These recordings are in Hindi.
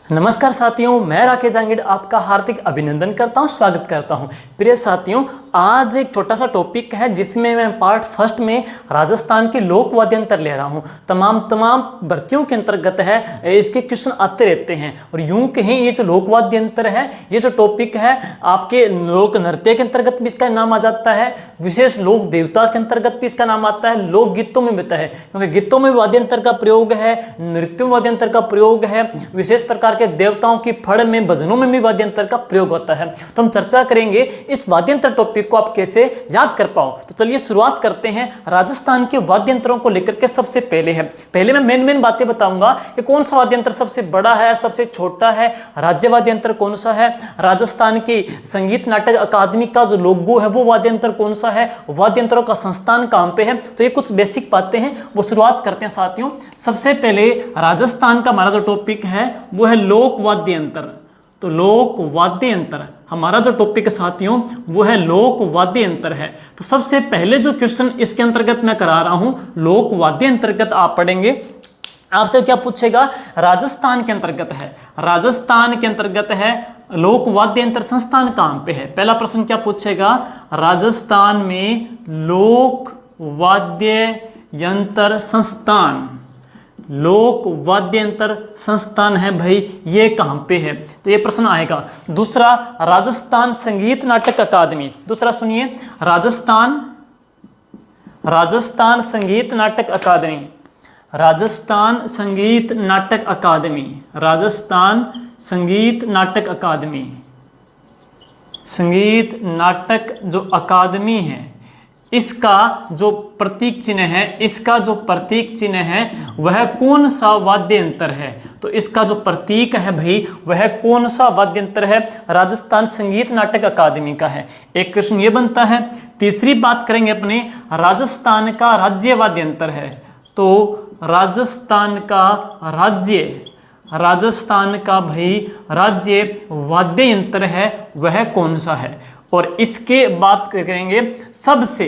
नमस्कार साथियों, मैं राकेश जांगिड आपका हार्दिक अभिनंदन करता हूं, स्वागत करता हूं। प्रिय साथियों, आज एक छोटा सा टॉपिक है जिसमें मैं पार्ट फर्स्ट में राजस्थान के लोक वाद्यंत्र ले रहा हूं। तमाम भर्तियों के अंतर्गत है, इसके क्वेश्चन आते रहते हैं। और यूं कहें ये जो लोक वाद्यंत्र है, ये जो टॉपिक है आपके लोक नृत्य के अंतर्गत भी इसका नाम आ जाता है, विशेष लोक देवता के अंतर्गत भी इसका नाम आता है, लोक गीतों में भी है, क्योंकि गीतों में वाद्यंत्र का प्रयोग है, नृत्यों में वाद्यंत्र का प्रयोग है, विशेष प्रकार के देवताओं की फड़ में भजनों में भी वाद्यंत्र का प्रयोग होता है। तो हम चर्चा करेंगे इस वाद्यंत्र टॉपिक को आप कैसे याद कर पाओ। तो चलिए शुरुआत करते हैं राजस्थान के वाद्यंत्रों को लेकर के। सबसे पहले मैं मेन बातें बताऊंगा कि कौन सा वाद्यंत्र सबसे बड़ा है, सबसे छोटा है, राज्य वाद्यंत्र कौन सा है, राजस्थान की संगीत नाटक अकादमी का जो लोगो है वो वाद्यंत्र कौन सा है, वाद्यंत्रों का संस्थान कहां पे है। तो ये कुछ बेसिक बातें हैं, वो शुरुआत करते हैं साथियों। सबसे पहले राजस्थान का हमारा जो टॉपिक है वो है लोक वाद्य यंत्र। तो लोक वाद्य यंत्र हमारा जो टॉपिक है साथियों वो है लोक वाद्य यंत्र है। तो सबसे पहले जो क्वेश्चन इसके अंतर्गत मैं करा रहा हूं, लोक वाद्य अंतर्गत आप पढ़ेंगे, आपसे क्या पूछेगा, राजस्थान के अंतर्गत है, राजस्थान के अंतर्गत है लोक वाद्य यंत्र संस्थान कहां पे है। पहला प्रश्न क्या पूछेगा, राजस्थान में लोक वाद्य यंत्र संस्थान, लोक वाद्य यंत्र संस्थान है भाई, ये कहां पे है, तो ये प्रश्न आएगा। दूसरा, राजस्थान संगीत नाटक अकादमी, दूसरा सुनिए, राजस्थान संगीत नाटक अकादमी, राजस्थान संगीत नाटक अकादमी, राजस्थान संगीत नाटक अकादमी, संगीत नाटक जो अकादमी है, इसका जो प्रतीक चिन्ह है, इसका जो प्रतीक चिन्ह है वह कौन सा वाद्य यंत्र है। तो इसका जो प्रतीक है भाई वह कौन सा वाद्य यंत्र है, राजस्थान संगीत नाटक अकादमी का है। एक क्वेश्चन ये बनता है। तीसरी बात करेंगे अपने, राजस्थान का राज्य वाद्य यंत्र है। तो राजस्थान का राज्य, राजस्थान का भाई राज्य वाद्य यंत्र है वह कौन सा है। और इसके बात करेंगे सबसे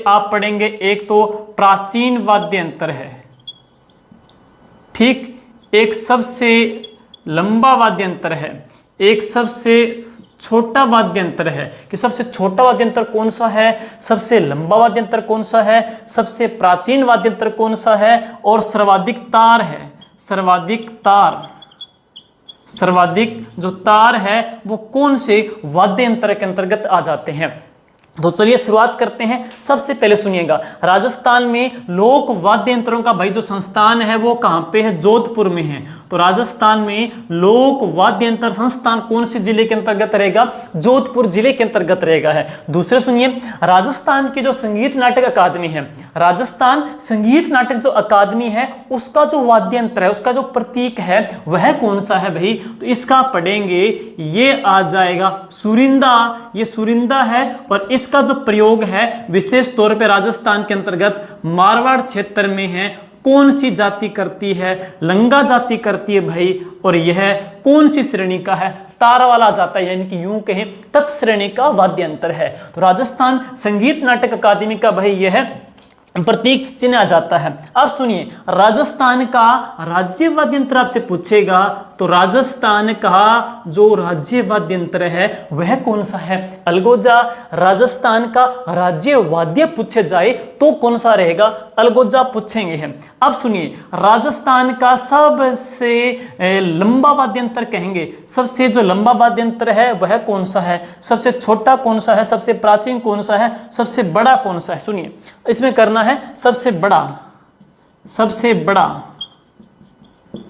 आप पढ़ेंगे, एक तो प्राचीन वाद्य यंत्र है, ठीक, एक सबसे लंबा वाद्य यंत्र है, एक सबसे छोटा वाद्य यंत्र है। कि सबसे छोटा वाद्य यंत्र कौन सा है, सबसे लंबा वाद्य यंत्र कौन सा है, सबसे प्राचीन वाद्य यंत्र कौन सा है, और सर्वाधिक तार है, सर्वाधिक तार, सर्वाधिक जो तार है वो कौन से वाद्य यंत्र के अंतर्गत आ जाते हैं। तो चलिए शुरुआत करते हैं। सबसे पहले सुनिएगा, राजस्थान में लोक वाद्य यंत्रों का भाई जो संस्थान है वो कहां पे है, जोधपुर में है। तो राजस्थान में लोक वाद्य यंत्र संस्थान कौन से जिले के अंतर्गत रहेगा, जोधपुर जिले के अंतर्गत रहेगा है। दूसरे सुनिए, राजस्थान की जो संगीत नाटक अकादमी है, राजस्थान संगीत नाटक जो अकादमी है उसका जो वाद्य यंत्र है, उसका जो प्रतीक है वह कौन सा है भाई। तो इसका पढ़ेंगे, ये आ जाएगा सुरिंदा, ये सुरिंदा है। और इसका जो प्रयोग है विशेष तौर पे राजस्थान के अंतर्गत मारवाड़ क्षेत्र में है। कौन सी जाति करती है, लंगा जाति करती है भाई। और यह कौन सी श्रेणी का है, तार वाला जाता है, यानी कि यूं कहें तत् श्रेणी का वाद्य यंत्र है। तो राजस्थान संगीत नाटक अकादमी का भाई यह प्रतीक चिन्ह आ जाता है। अब सुनिए, राजस्थान का राज्य वाद्य यंत्र आपसे पूछेगा, तो राजस्थान का जो राज्य वाद्य यंत्र है वह कौन सा है, अलगोजा। राजस्थान का राज्य वाद्य पूछे जाए तो कौन सा रहेगा, अलगोजा पूछेंगे हम। अब सुनिए, राजस्थान का सबसे लंबा वाद्य यंत्र कहेंगे, सबसे जो लंबा वाद्य यंत्र है वह कौन सा है, सबसे छोटा कौन सा है, सबसे प्राचीन कौन सा है, सबसे बड़ा कौन सा है। सुनिए, इसमें करना है सबसे बड़ा, सबसे बड़ा,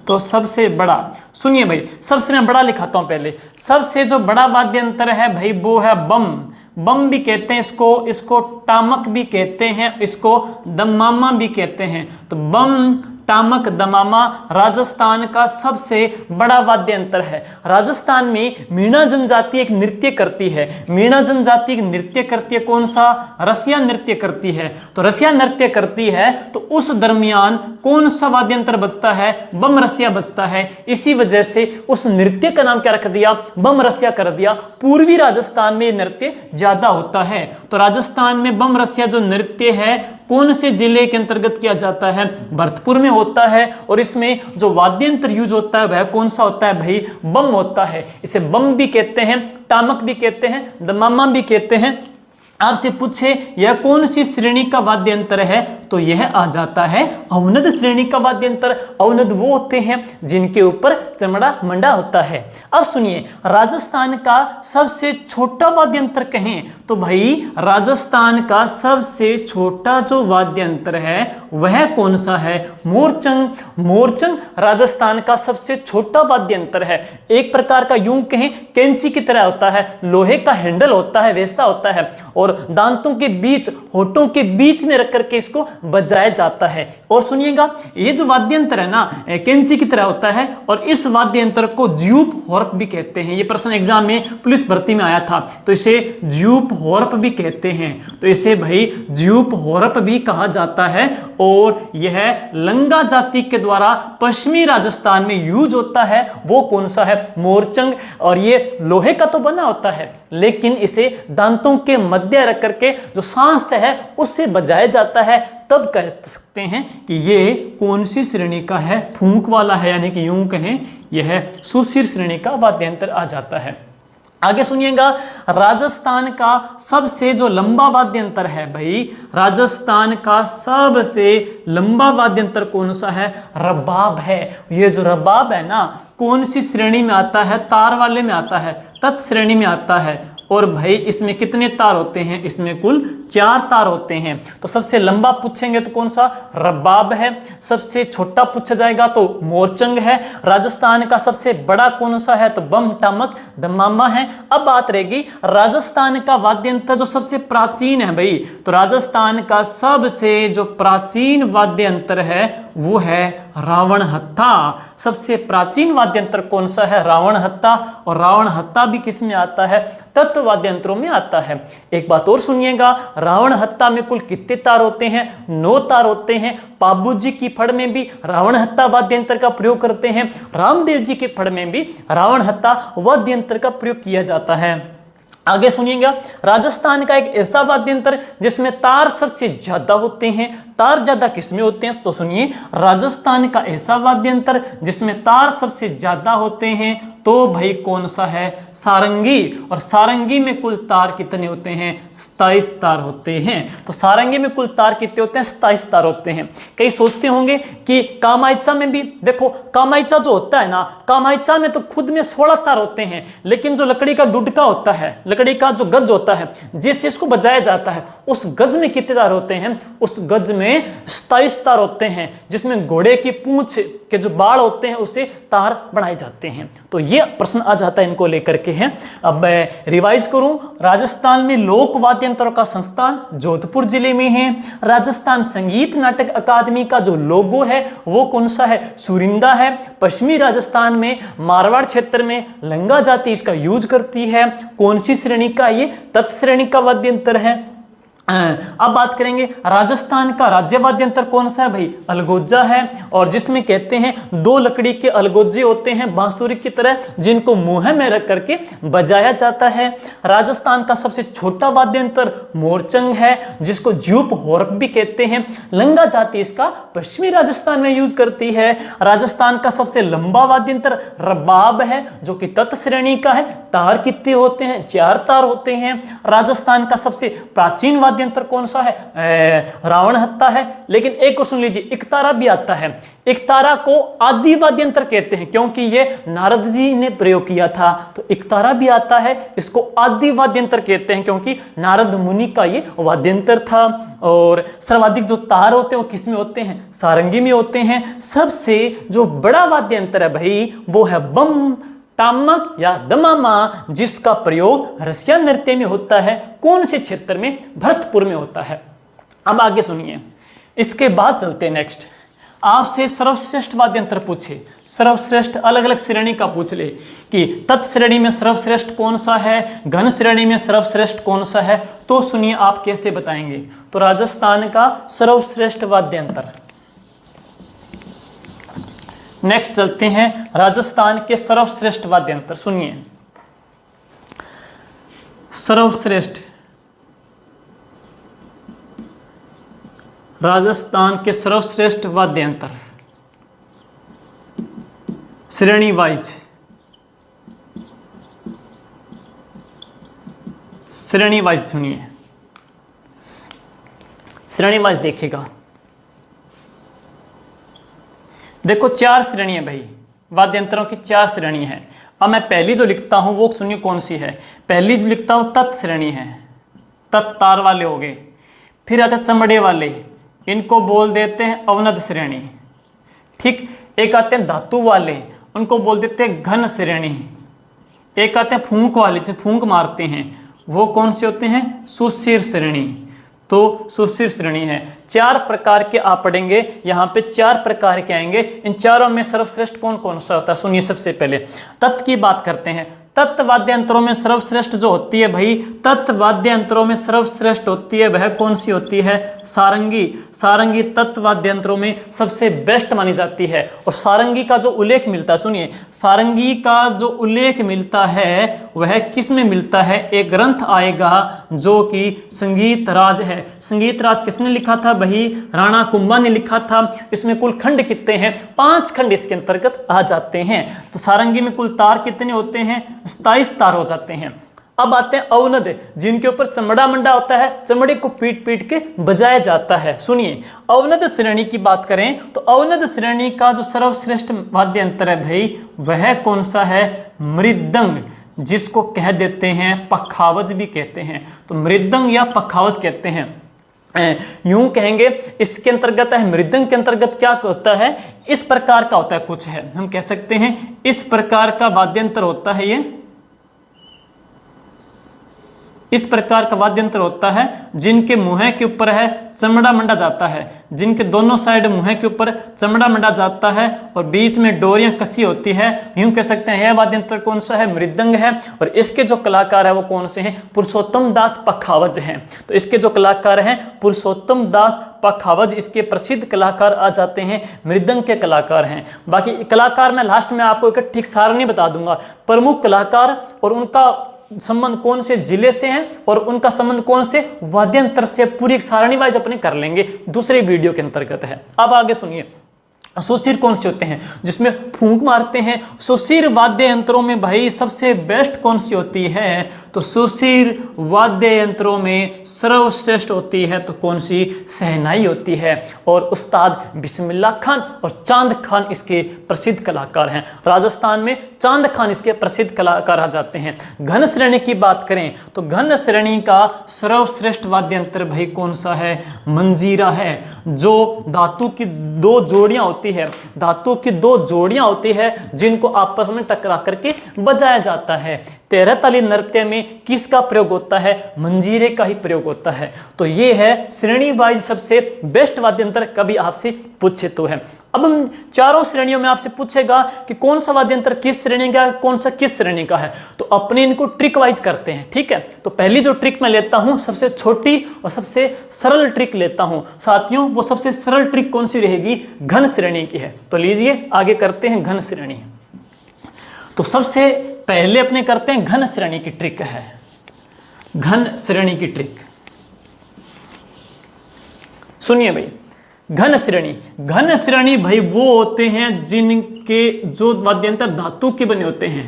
तो सबसे बड़ा। सुनिए भाई, सबसे मैं बड़ा लिखाता हूं पहले। सबसे जो बड़ा वाद्य यंत्र है भाई वो है बम, बम भी कहते हैं इसको टामक भी कहते हैं, इसको दमामा भी कहते हैं। तो बम, टामक, दमामा राजस्थान का सबसे बड़ा वाद्य यंत्र है। राजस्थान में मीणा जनजाति एक नृत्य करती है, मीणा जनजाति एक नृत्य करती है, कौन सा, रसिया नृत्य करती है। तो रसिया नृत्य करती है तो उस दरमियान कौन सा वाद्य यंत्र बजता है, बम रसिया बजता है। इसी वजह से उस नृत्य का नाम क्या रख दिया, बम रसिया कर दिया। पूर्वी राजस्थान में नृत्य ज्यादा होता है, तो राजस्थान में बम रसिया जो नृत्य है कौन से जिले के अंतर्गत किया जाता है, भरतपुर में होता है। और इसमें जो वाद्य यंत्र यूज होता है वह कौन सा होता है भाई, बम होता है। इसे बम भी कहते हैं, टामक भी कहते हैं, दमामा भी कहते हैं। आपसे पूछे यह कौन सी श्रेणी का वाद्य यंत्र है, तो यह आ जाता है अवनद श्रेणी का वाद्य यंत्र। अवनद वो होते हैं जिनके ऊपर चमड़ा मंडा होता है। अब सुनिए, राजस्थान का सबसे छोटा वाद्य यंत्र कहें तो भाई राजस्थान का सबसे छोटा जो वाद्य यंत्र है वह कौन सा है, मोरचंग। मोरचंग राजस्थान का सबसे छोटा वाद्य यंत्र है। एक प्रकार का यूं कहें कैंची की तरह होता है, लोहे का हैंडल होता है वैसा होता है, और दांतों के बीच, होठों के बीच में रख करके इसको बजाया जाता है। और सुनिएगा, ये जो वाद्य यंत्र है ना कैंची की तरह होता है, और इस वाद्य यंत्र को ज्यूप हॉर्प भी कहते हैं। ये प्रश्न एग्जाम में पुलिस भर्ती में आया था, तो इसे ज्यूप हॉर्प भी कहते हैं। तो इसे भाई ज्यूप हॉर्प भी कहा जाता है। और यह लंगा जाति के द्वारा पश्चिमी राजस्थान में यूज होता है। वो कौन सा है, मोरचंग। और ये लोहे का तो बना होता है, लेकिन इसे दांतों के मध्य रख करके जो सांस है उससे बजाया जाता है। तब कह सकते हैं कि ये कौन सी श्रेणी का है, फूंक वाला है, यानी कि यूं कहें यह सुशिर श्रेणी का वाद्य यंत्र आ जाता है। आगे सुनिएगा, राजस्थान का सबसे जो लंबा वाद्य यंत्र है भाई, राजस्थान का सबसे लंबा वाद्य यंत्र कौन सा है, रबाब है। ये जो रबाब है ना कौन सी श्रेणी में आता है, तार वाले में आता है, तत् श्रेणी में आता है। और भाई इसमें कितने तार होते हैं, इसमें कुल 4 तार होते हैं। तो सबसे लंबा पूछेंगे तो कौन सा, रबाब है। सबसे छोटा पूछा जाएगा तो मोरचंग है। राजस्थान का सबसे बड़ा कौन सा है, तो बम टामक दमामा है। अब बात रहेगी राजस्थान का वाद्य यंत्र जो सबसे प्राचीन है भाई, तो राजस्थान का सबसे जो प्राचीन वाद्य यंत्र है वो है रावण हत्था। सबसे प्राचीन वाद्य यंत्र कौन सा है, रावण हत्था। और रावण हत्था भी किस में आता है, तत्व वाद्य यंत्रों में आता है। एक बात और सुनिएगा, रावण हत्था में कुल कितने तार होते हैं, 9 तार होते हैं। बाबूजी की फड़ में भी रावण हत्था वाद्य यंत्र का प्रयोग करते हैं। रामदेव जी के फड़ में भी रावण हत्था वाद्य यंत्र का प्रयोग किया जाता है। आगे सुनिएगा, राजस्थान का एक ऐसा वाद्य यंत्र जिसमें तार सबसे ज्यादा होते हैं। तार ज्यादा किसमें होते हैं, तो सुनिए, राजस्थान का ऐसा वाद्य यंत्र जिसमें तार सबसे ज्यादा होते हैं तो भाई कौन सा है, सारंगी। और सारंगी में कुल तार कितने होते हैं, 27 तार होते हैं। तो सारंगी में कुल तार कितने होते हैं, 27 तार होते हैं। कई सोचते होंगे कि कामायचा में भी देखो, कामायचा जो होता है ना, कामायचा में तो खुद में 16 तार होते हैं, लेकिन जो लकड़ी का डुडका होता है, लकड़ी का जो गज होता है जिससे इसको बजाया जाता है, उस गज में कितने तार होते हैं, उस गज में 27 तार होते हैं, जिसमें घोड़े की पूंछ के जो बाड़ होते हैं उससे तार बनाए जाते हैं। तो ये प्रश्न आ जाता है इनको लेकर के हैं। अब मैं रिवाइज करूं, राजस्थान में लोक वाद्य यंत्रों का संस्थान जोधपुर जिले में है। राजस्थान संगीत नाटक अकादमी का जो लोगो है वो कौन सा है, सुरिंदा है। पश्चिमी राजस्थान में मारवाड़ क्षेत्र में लंगा जाति इसका यूज करती है। कौन सी श्रेणी का, ये तत् श्रेणी का वाद्य यंत्र है। अब बात करेंगे राजस्थान का राज्य वाद्य यंत्र कौन सा है भाई, अलगोजा है। और जिसमें कहते हैं 2 लकड़ी के अलगोजे होते हैं बांसुरी की तरह, जिनको मुंह में रख करके बजाया जाता है। राजस्थान का सबसे छोटा वाद्य यंत्र मोरचंग है, जिसको ज्यूप हॉर्प भी कहते हैं। लंगा जाति इसका पश्चिमी राजस्थान में यूज करती है। राजस्थान का सबसे लंबा वाद्य यंत्र रबाब है, जो कि तत् श्रेणी का है। तार कितने होते हैं, 4 तार होते हैं। राजस्थान का सबसे प्राचीन वाद्य यंत्र कौन सा है, रावण हत्था है। लेकिन एक और सुन लीजिए, इकतारा भी आता है। इकतारा को आदि वाद्य यंत्र कहते हैं क्योंकि ये नारद जी ने प्रयोग किया था। तो इकतारा भी आता है, इसको आदि वाद्य यंत्र कहते हैं क्योंकि नारद मुनि का ये वाद्य यंत्र था। और सर्वाधिक जो तार होते हैं वो किस में होते हैं, सारंगी में होते हैं। सबसे जो बड़ा वाद्य यंत्र है भाई वो है बम टामक या दमामा, जिसका प्रयोग रसिया नृत्य में होता है। कौन से क्षेत्र में, भरतपुर में होता है। अब आगे सुनिए, इसके बाद चलते हैं नेक्स्ट। आपसे सर्वश्रेष्ठ वाद्य यंत्र पूछे, सर्वश्रेष्ठ अलग अलग श्रेणी का पूछ ले कि तत् श्रेणी में सर्वश्रेष्ठ कौन सा है, घन श्रेणी में सर्वश्रेष्ठ कौन सा है, तो सुनिए आप कैसे बताएंगे। तो राजस्थान का सर्वश्रेष्ठ वाद्य यंत्र। नेक्स्ट चलते हैं राजस्थान के सर्वश्रेष्ठ वाद्य यंत्र। सुनिए, सर्वश्रेष्ठ राजस्थान के सर्वश्रेष्ठ वाद्य यंत्र, श्रेणी वाइज, श्रेणी वाइज सुनिए, श्रेणी वाइज देखिएगा। देखो 4 श्रेणी है भाई, वाद्य यंत्रों की 4 श्रेणी है। अब मैं पहली जो लिखता हूं वो सुनिए कौन सी है। पहली जो लिखता हूं तत् श्रेणी है, तत् तार वाले हो गए। फिर आते चमड़े वाले, इनको बोल देते हैं अवनद श्रेणी। ठीक, एक आते हैं धातु वाले, उनको बोल देते हैं घन श्रेणी। एक आते हैं फूंक वाले, जिसे फूंक मारते हैं, वो कौन से होते हैं? सुशिर श्रेणी। तो सुशिर श्रेणी है। 4 प्रकार के आप पढ़ेंगे, यहाँ पे 4 प्रकार के आएंगे। इन चारों में सर्वश्रेष्ठ कौन कौन सा होता है सुनिए। सबसे पहले तत् की बात करते हैं। तत् वाद्य यंत्रों में सर्वश्रेष्ठ जो होती है भाई, तत् वाद्य यंत्रों में सर्वश्रेष्ठ होती है, वह कौन सी होती है? सारंगी। सारंगी तत् वाद्य यंत्रों में सबसे बेस्ट मानी जाती है। और सारंगी का जो उल्लेख मिलता है, सुनिए, सारंगी का जो उल्लेख मिलता है वह किस में मिलता है? एक ग्रंथ आएगा जो कि संगीत राज है। संगीत राज किसने लिखा था भाई? राणा कुंभा ने लिखा था। इसमें कुल खंड कितने हैं? 5 खंड इसके अंतर्गत आ जाते हैं। तो सारंगी में कुल तार कितने होते हैं? 27 तार हो जाते हैं। अब आते हैं अवनद, जिनके ऊपर चमड़ा मंडा होता है, चमड़े को पीट पीट के बजाया जाता है। सुनिए, अवनद श्रेणी की बात करें तो अवनद श्रेणी का जो सर्वश्रेष्ठ वाद्य यंत्र है भाई, वह कौन सा है? मृदंग, जिसको कह देते हैं पखावज भी कहते हैं। तो मृदंग या पखावज कहते हैं। यूं कहेंगे, इसके अंतर्गत है, मृदंग के अंतर्गत क्या होता है? इस प्रकार का होता है, कुछ है, हम कह सकते हैं इस प्रकार का वाद्य यंत्र होता है। ये इस प्रकार का वाद्य यंत्र होता है जिनके मुंह के ऊपर है चमड़ा मंडा जाता है, जिनके दोनों साइड मुंह के ऊपर चमड़ा मंडा जाता है और बीच में डोरियां कसी होती है। यूं कह सकते हैं यह वाद्य यंत्र कौन सा है? मृदंग है। और इसके जो कलाकार है वो कौन से हैं? पुरुषोत्तम दास पखावज हैं। तो इसके जो कलाकार हैं पुरुषोत्तम दास पखावज, इसके प्रसिद्ध कलाकार आ जाते हैं, मृदंग के कलाकार हैं। बाकी कलाकार मैं लास्ट में आपको एक ठीक सारणी बता दूंगा। प्रमुख कलाकार और उनका संबंध कौन से जिले से है और उनका संबंध कौन से वाद्य यंत्र से, पूरी एक सारणी वाइज अपने कर लेंगे, दूसरे वीडियो के अंतर्गत है। अब आगे सुनिए, सुशिर कौन से होते हैं? जिसमें फूंक मारते हैं। सुशिर वाद्य यंत्रों में भाई सबसे बेस्ट कौन सी होती है? तो सुशिर वाद्य यंत्रों में सर्वश्रेष्ठ होती है तो कौन सी? शहनाई होती है। और उस्ताद बिस्मिल्लाह खान और चांद खान इसके प्रसिद्ध कलाकार हैं। राजस्थान में चांद खान इसके प्रसिद्ध कलाकार आ जाते हैं। घन श्रेणी की बात करें तो घन श्रेणी का सर्वश्रेष्ठ वाद्य यंत्र भाई कौन सा है? मंजीरा है, जो धातु की 2 जोड़ियां होती है, धातु की 2 जोड़ियां होती है जिनको आपस में टकरा करके बजाया जाता है। 13 ताली नृत्य में किसका प्रयोग होता है? मंजीरे का ही प्रयोग होता है। तो ये है श्रेणी वाइज सबसे बेस्ट वाद्य यंत्र, कभी आपसे पूछे तो है। अब हम चारों श्रेणियों में आपसे पूछेगा कि कौन सा वाद्य यंत्र किस श्रेणी का है, कौन सा किस श्रेणी का है, तो अपने इनको ट्रिक वाइज करते हैं। ठीक है, तो पहली जो ट्रिक मैं लेता हूं सबसे छोटी और सबसे सरल ट्रिक लेता हूं साथियों। वो सबसे सरल ट्रिक कौन सी रहेगी? घन श्रेणी की है। तो लीजिए आगे करते हैं घन श्रेणी। तो सबसे पहले अपने करते हैं घन श्रेणी की ट्रिक है। घन श्रेणी की ट्रिक सुनिए भाई। घन श्रेणी भाई वो होते हैं जिनके जो वाद्य यंत्र धातु के बने होते हैं।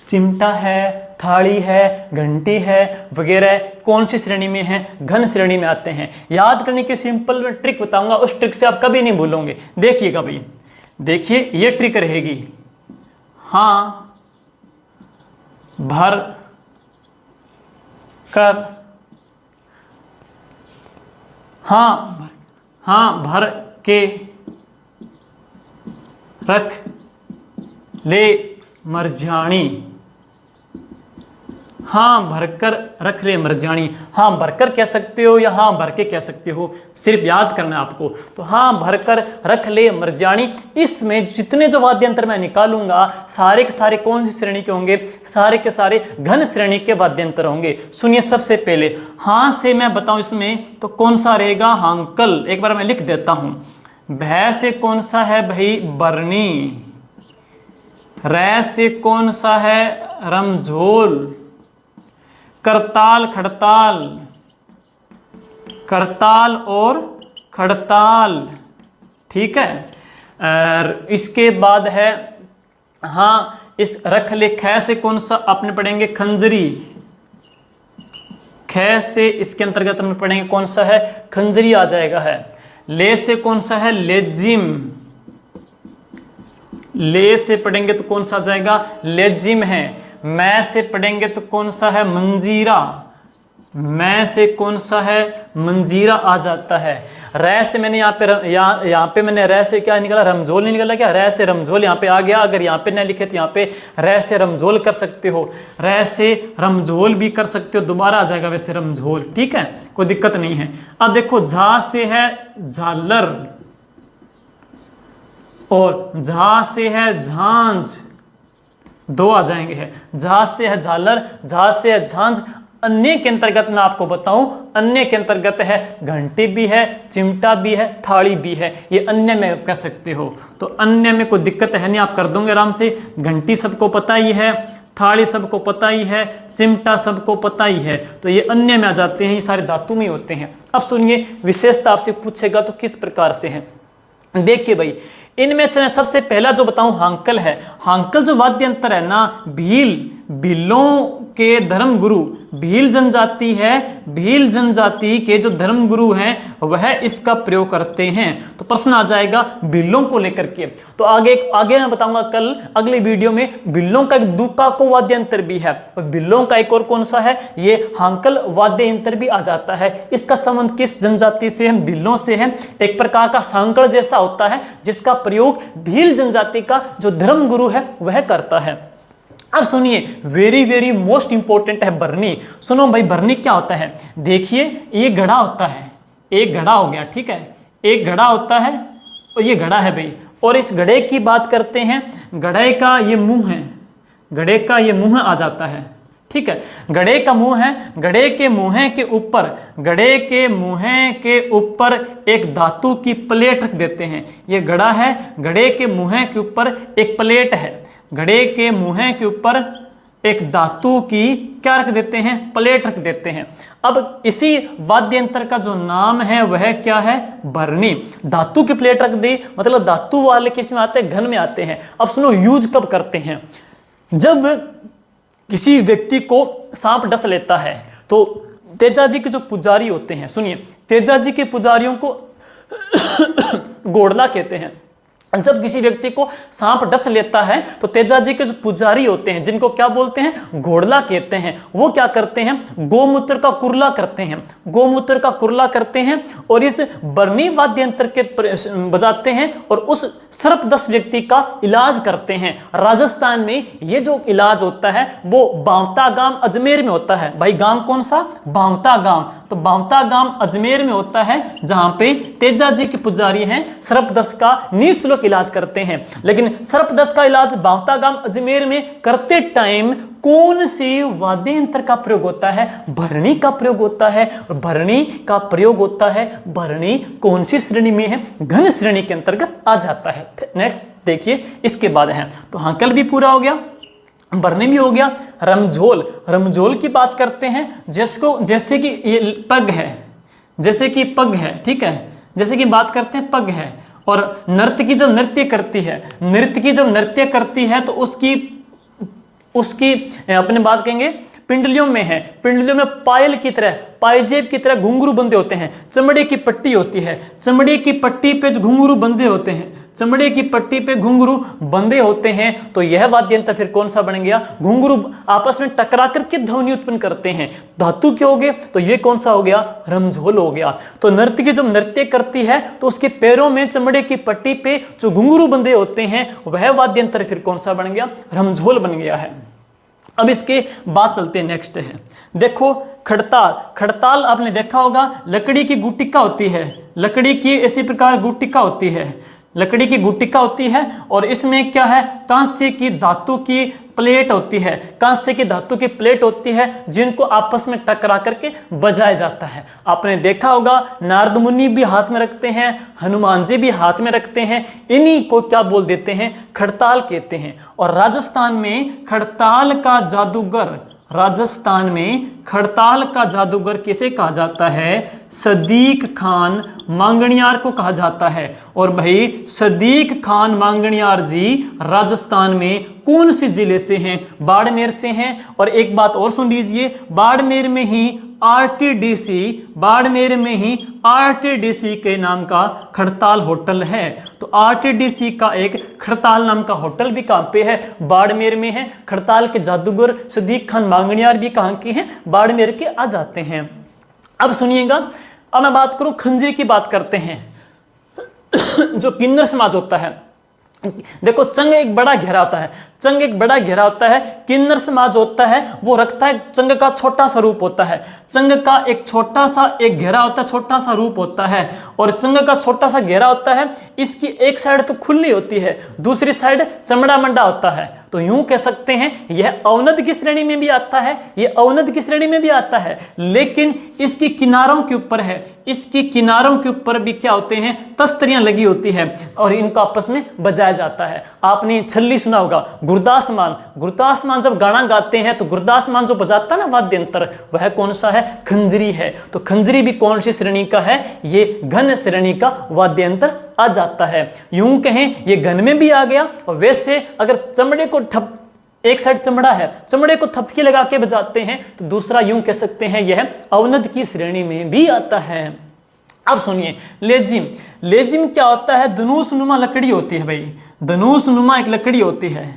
चिमटा है, थाली है, घंटी है वगैरह, कौन सी श्रेणी में है? घन श्रेणी में आते हैं। याद करने की सिंपल ट्रिक बताऊंगा, उस ट्रिक से आप कभी नहीं भूलोगे। देखिएगा भाई, देखिए ये ट्रिक रहेगी। हाँ भर कर, हाँ भर के रख ले मरजानी। हाँ भरकर रख ले मरजानी। हाँ भरकर कह सकते हो या हाँ भर के कह सकते हो, सिर्फ याद करना है आपको। तो हाँ भरकर रख ले मरजानी, इसमें जितने जो वाद्य यंत्र मैं निकालूंगा सारे के सारे कौन सी श्रेणी के होंगे? सारे के सारे घन श्रेणी के वाद्य यंत्र होंगे। सुनिए, सबसे पहले हाँ से मैं बताऊं इसमें तो कौन सा रहेगा? हांकल। एक बार मैं लिख देता हूं। भै से कौन सा है भाई? बरनी। रै से कौन सा है? रमझोल। करताल, खड़ताल, करताल और खड़ताल, ठीक है। और इसके बाद है, हाँ, इस रख ले ख से कौन सा आपने पढ़ेंगे, खंजरी, ख से इसके अंतर्गत हम पढ़ेंगे कौन सा है, खंजरी आ जाएगा है। ले से कौन सा है, लेजिम, ले से पढ़ेंगे तो कौन सा आ जाएगा, लेजिम है। मैं से पढ़ेंगे तो कौन सा है, मंजीरा, मैं से कौन सा है, मंजीरा आ जाता है। रै से मैंने यहाँ पे मैंने रै से क्या निकला, रमझोल नहीं निकला क्या, रै से रमझोल यहाँ पे आ गया। अगर यहाँ पे न लिखे तो यहाँ पे रै से रमझोल कर सकते हो, रै से रमझोल भी कर सकते हो, दोबारा आ जाएगा वैसे रमझोल, ठीक है, कोई दिक्कत नहीं है। अब देखो झा से है झालर और झा से है झांझ, दो आ जाएंगे है, झा से है झालर, झा से है झांझ। अन्य के अंतर्गत मैं आपको बताऊं, अन्य के अंतर्गत है घंटी भी है, चिमटा भी है, थाली भी है, ये अन्य में कह सकते हो। तो अन्य में कोई दिक्कत है नहीं, आप कर दोगे आराम से। घंटी सबको पता ही है, थाली सबको पता ही है, चिमटा सबको पता ही है, तो ये अन्य में आ जाते हैं, ये सारे धातु में होते हैं। अब सुनिए, विशेषता आपसे पूछेगा तो किस प्रकार से है, देखिए भाई, इनमें से मैं सबसे पहला जो बताऊं हांकल है। हांकल जो वाद्य यंत्र है ना, भील, भीलों के धर्म गुरु, भील जनजाति है, भील जनजाति के जो धर्म गुरु हैं वह इसका प्रयोग करते हैं। तो प्रश्न आ जाएगा भीलों को लेकर के। तो आगे मैं बताऊंगा कल अगले वीडियो में, भीलों का एक दुकाको वाद्य यंत्र भी है और भीलों का एक और कौन सा है, ये हांकल वाद्य यंत्र भी आ जाता है। इसका संबंध किस जनजाति से है, भीलों से है। एक प्रकार का सांकड़ जैसा होता है जिसका प्रयोग भील जनजाति का जो धर्म गुरु है वह करता है। अब सुनिए, वेरी वेरी मोस्ट इंपॉर्टेंट है बरनी। सुनो भाई, बरनी क्या होता है, देखिए ये घड़ा होता है, एक घड़ा हो गया, ठीक है, एक घड़ा होता है और ये घड़ा है भाई। और इस घड़े की बात करते हैं, घड़े का ये मुंह है, घड़े का ये मुंह आ जाता है, ठीक है, घड़े का मुंह है। घड़े के मुंह के ऊपर, घड़े के मुंह के ऊपर एक धातु की प्लेट रख देते हैं। ये घड़ा है, घड़े के मुंह के ऊपर एक प्लेट है, घड़े के मुंह के ऊपर एक धातु की क्या रख देते हैं, प्लेट रख देते हैं। अब इसी वाद्य यंत्र का जो नाम है वह क्या है, बरनी। धातु की प्लेट रख दी, मतलब धातु वाले किस में आते हैं, घन में आते हैं। अब सुनो, यूज कब करते हैं, जब किसी व्यक्ति को सांप डस लेता है तो तेजा जी के जो पुजारी होते हैं, सुनिए, तेजा जी के पुजारियों को घोड़ला कहते हैं। जब किसी व्यक्ति को सांप डस लेता है तो तेजा जी के जो पुजारी होते हैं, जिनको क्या बोलते हैं, घोड़ला कहते हैं, वो क्या करते हैं, गोमूत्र का कुरला करते हैं, गोमूत्र का कुरला करते हैं और इस बरनी वाद्य यंत्र के बजाते हैं और उस सर्पदस्त व्यक्ति का इलाज करते हैं। राजस्थान में ये जो इलाज होता है वो बांवता गांव अजमेर में होता है। भाई गांव कौन सा, बांवता गांव। तो बांवता गांव अजमेर में होता है, जहां पे तेजा जी के पुजारी हैं, सर्पदस्त का निःशुल्क इलाज करते हैं। लेकिन सर्पदस्त का इलाज बांवता गांव अजमेर में करते टाइम कौन से वाद्य यंत्र का प्रयोग होता है, भरणी का प्रयोग होता है। और भरणी का प्रयोग होता है, भरणी कौन सी श्रेणी में है, घन श्रेणी के अंतर्गत आ जाता है। नेक्स्ट देखिए, इसके बाद है तो हांकल भी पूरा हो गया, बरनी भी हो गया। रमझोल, रमझोल की बात करते हैं, जैसे कि ये पग है, जैसे कि पग है, ठीक है, जैसे कि बात करते हैं पग है। और नर्तकी जब नृत्य करती है, नृत्यकी जब नृत्य करती है तो उसकी अपने बात कहेंगे पिंडलियों में है, पिंडलियों में पायल की तरह, पायजेब की तरह घुंघरू बंधे होते हैं। चमड़े की पट्टी होती है, चमड़े की पट्टी पे जो घुंघरू बंधे होते हैं, चमड़े की पट्टी पे घुंघरू बंधे होते हैं। तो यह वाद्य यंत्र फिर कौन सा बन गया, घुंघरू आपस में टकरा करके ध्वनि उत्पन्न करते हैं। धातु के हो गए तो ये कौन सा हो गया, रमझोल हो गया। तो नर्तकी जब नृत्य करती है तो उसके पैरों में चमड़े की पट्टी पे जो घुंघरू बंधे होते हैं वह वाद्य यंत्र फिर कौन सा बन गया, रमझोल बन गया है। अब इसके बाद चलते हैं, नेक्स्ट है, देखो खड़ताल। खड़ताल आपने देखा होगा, लकड़ी की गुटिका होती है, लकड़ी की इसी प्रकार गुटिका होती है, लकड़ी की गुटिका होती है और इसमें क्या है, कांस्य की धातु की प्लेट होती है, कांस्य की धातु की प्लेट होती है जिनको आपस में टकरा करके बजाया जाता है। आपने देखा होगा नारद मुनि भी हाथ में रखते हैं, हनुमान जी भी हाथ में रखते हैं, इन्हीं को क्या बोल देते हैं, खड़ताल कहते हैं। और राजस्थान में खड़ताल का जादूगर, राजस्थान में खड़ताल का जादूगर किसे कहा जाता है? सदीक खान मांगणियार को कहा जाता है। और भाई सदीक खान मांगणियार जी राजस्थान में कौन से जिले से हैं? बाड़मेर से हैं। और एक बात और सुन लीजिए, बाड़मेर में ही आरटीडीसी के नाम का खड़ताल होटल है। तो आरटीडीसी का एक खड़ताल नाम का होटल भी कहाँ पे है? बाड़मेर में है। खड़ताल के जादूगर सदीक खान मांगणियार भी कहाँ के हैं? बाड़मेर के आ जाते हैं। अब सुनिएगा, अब मैं बात करूं खंजरी की बात करते हैं। जो किन्नर समाज होता है, देखो चंग एक बड़ा घेरा होता है, चंग एक बड़ा घेरा होता है। किन्नर समाज होता है वो रखता है चंग का छोटा सा रूप होता है। चंग का एक छोटा सा एक घेरा होता है, छोटा सा रूप होता है। और चंग का छोटा सा घेरा होता है, इसकी एक साइड तो खुली होती है, दूसरी साइड चमड़ा मंडा होता है। तो यूं कह सकते हैं यह अवनद की श्रेणी में भी आता है, यह अवनद की श्रेणी में भी आता है। लेकिन इसकी किनारों के ऊपर है, इसकी किनारों के ऊपर भी क्या होते हैं? तस्तरियां लगी होती है और इनको आपस में बजाया जाता है। आपने छल्ली सुना होगा, गुरदासमान। गुरदासमान जब गाना गाते हैं तो गुरदासमान जो बजाता है ना वाद्य यंत्र, वह कौन सा है? खंजरी है। तो खंजरी भी कौन सी श्रेणी का है? ये घन श्रेणी का वाद्य यंत्र आ जाता है। यूं कहें ये घन में भी आ गया। और वैसे अगर चमड़े को एक साइड चमड़ा है, चमड़े को थपकी लगा के बजाते हैं तो दूसरा यूं कह सकते हैं यह अवनद की श्रेणी में भी आता है। अब सुनिए लेजिम। लेजिम क्या होता है? धनुष नुमा लकड़ी होती है भाई, धनुष नुमा एक लकड़ी होती है।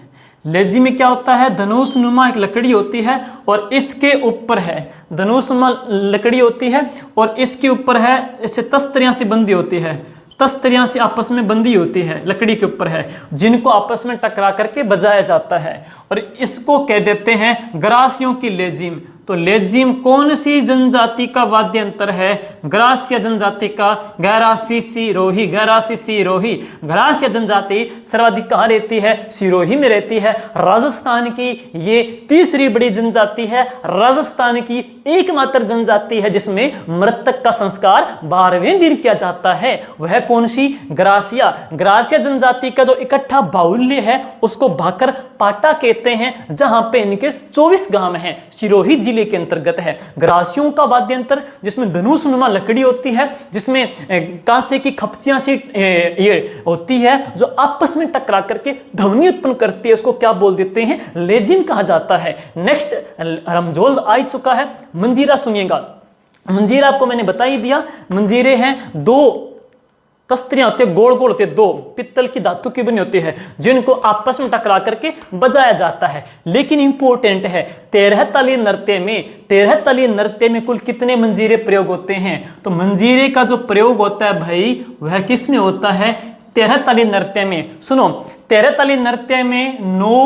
लेजिम में क्या होता है? धनुष नुमा एक लकड़ी होती है और इसके ऊपर है, धनुष नुमा लकड़ी होती है और इसके ऊपर है इससे तस्तरियां सी बंदी होती है, तस्तरियां से आपस में बंधी होती है, लकड़ी के ऊपर है, जिनको आपस में टकरा करके बजाया जाता है। और इसको कह देते हैं ग्रासियों की लेजिम। तो लेजिम कौन सी जनजाति का वाद्य यंत्र है? ग्रासिया जनजाति का। गैरासी सिरोही, गैरासी सिरोही। ग्रासिया जनजाति सर्वाधिक कहाँ रहती है? सिरोही में रहती है। राजस्थान की ये तीसरी बड़ी जनजाति है, राजस्थान की एकमात्र जनजाति है जिसमें मृतक का संस्कार 12वें दिन किया जाता है। वह कौन सी? ग्रासिया। ग्रासिया जनजाति का जो इकट्ठा बाहुल्य है उसको भाकर पाटा कहते हैं, जहां पे इनके 24 गांव हैं, सिरोही जिले के अंतर्गत है। ग्रासियों का वाद्य यंत्र जिसमें धनुष नुमा लकड़ी होती है, जिसमें कांसे की खपचियां सी ये होती है जो आपस में टकरा करके ध्वनि उत्पन्न करती है, उसको क्या बोल देते हैं? लेजिम कहा जाता है। नेक्स्ट रमझोल आ चुका है। मंजीरा सुनिएगा। मंजीरा आपको मैंने बता ही दिया, मंजीरे हैं दो तस्तरियां होती है, गोल गोल होती है, दो पित्तल की धातु की बनी होती है, जिनको आपस में टकरा करके बजाया जाता है। लेकिन इंपॉर्टेंट है, 13 ताली नृत्य में, 13 ताली नृत्य में कुल कितने मंजीरे प्रयोग होते हैं? तो मंजीरे का जो प्रयोग होता है भाई वह किस में होता है? 13 ताली नृत्य में। सुनो, 13 ताली नृत्य में 9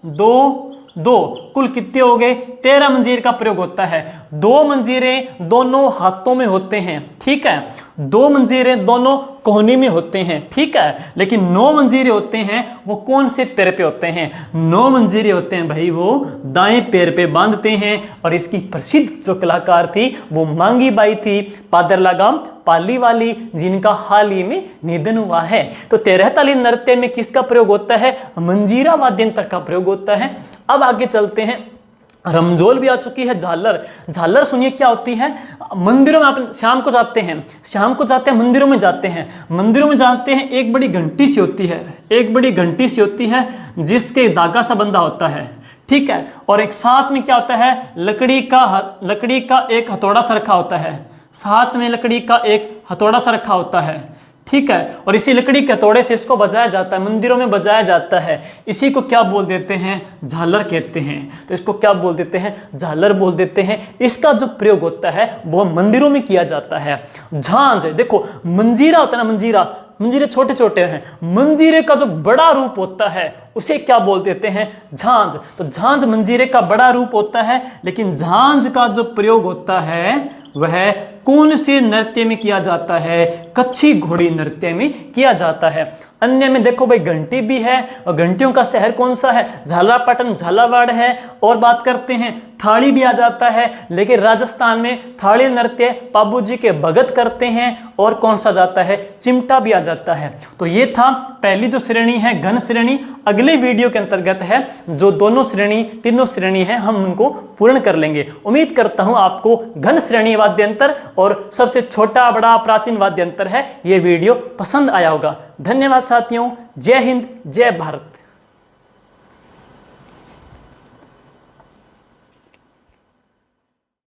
2 2 कुल कितने हो गए? 13 मंजीरे का प्रयोग होता है। 2 मंजीरे दोनों हाथों में होते हैं, ठीक है। 2 मंजीरे दोनों कोहनी में होते हैं, ठीक है। लेकिन 9 मंजीरे होते हैं वो कौन से पैर पे होते हैं? 9 मंजीरे होते हैं भाई वो दाएं पैर पे बांधते हैं। और इसकी प्रसिद्ध जो कलाकार थी वो मांगी बाई थी, पादर लगाम पाली वाली, जिनका हाल ही में निधन हुआ है। तो 13 ताली नृत्य में किसका प्रयोग होता है? मंजीरा वाद्य यंत्र का प्रयोग होता है। अब आगे चलते हैं। रमझोल भी आ चुकी है। झालर। झालर सुनिए क्या होती है? मंदिरों में आप शाम को जाते हैं, शाम को जाते हैं मंदिरों में जाते हैं, मंदिरों में जाते हैं, एक बड़ी घंटी सी होती है, एक बड़ी घंटी सी होती है जिसके धागा सा बंधा होता है, ठीक है। और एक साथ में क्या होता है? लकड़ी का एक हथौड़ा सा रखा होता है, साथ में लकड़ी का एक हथौड़ा सा रखा होता है, ठीक है। और इसी लकड़ी के हथौड़े से इसको बजाया जाता है, मंदिरों में बजाया जाता है। इसी को क्या बोल देते हैं? झालर कहते हैं। तो इसको क्या बोल देते हैं? झालर बोल देते हैं। इसका जो प्रयोग होता है वो मंदिरों में किया जाता है। झांझ, देखो मंजीरा होता है ना, मंजीरा, मंजीरे छोटे छोटे हैं, मंजीरे का जो बड़ा रूप होता है उसे क्या बोल देते हैं? झांझ। तो झांझ मंजीरे का बड़ा रूप होता है। लेकिन झांझ का जो प्रयोग होता है वह कौन से नृत्य में किया जाता है? कच्छी घोड़ी नृत्य में किया जाता है। अन्य में देखो भाई घंटी भी है, और घंटियों का शहर कौन सा है, झालापाटन झालावाड़ है। और बात करते हैं थाली भी आ जाता है, लेकिन राजस्थान में थाली नृत्य पाबू जी के भगत करते हैं। और कौन सा जाता है, चिमटा भी आ जाता है। तो ये था पहली जो श्रेणी है घन श्रेणी। अगले वीडियो के अंतर्गत है जो दोनों श्रेणी तीनों श्रेणी है, हम उनको पूर्ण कर लेंगे। उम्मीद करता हूं आपको घन श्रेणी वाद्यंतर और सबसे छोटा बड़ा प्राचीन वाद्यंतर है ये वीडियो पसंद आया होगा। धन्यवाद साथियों, जय हिंद जय भारत।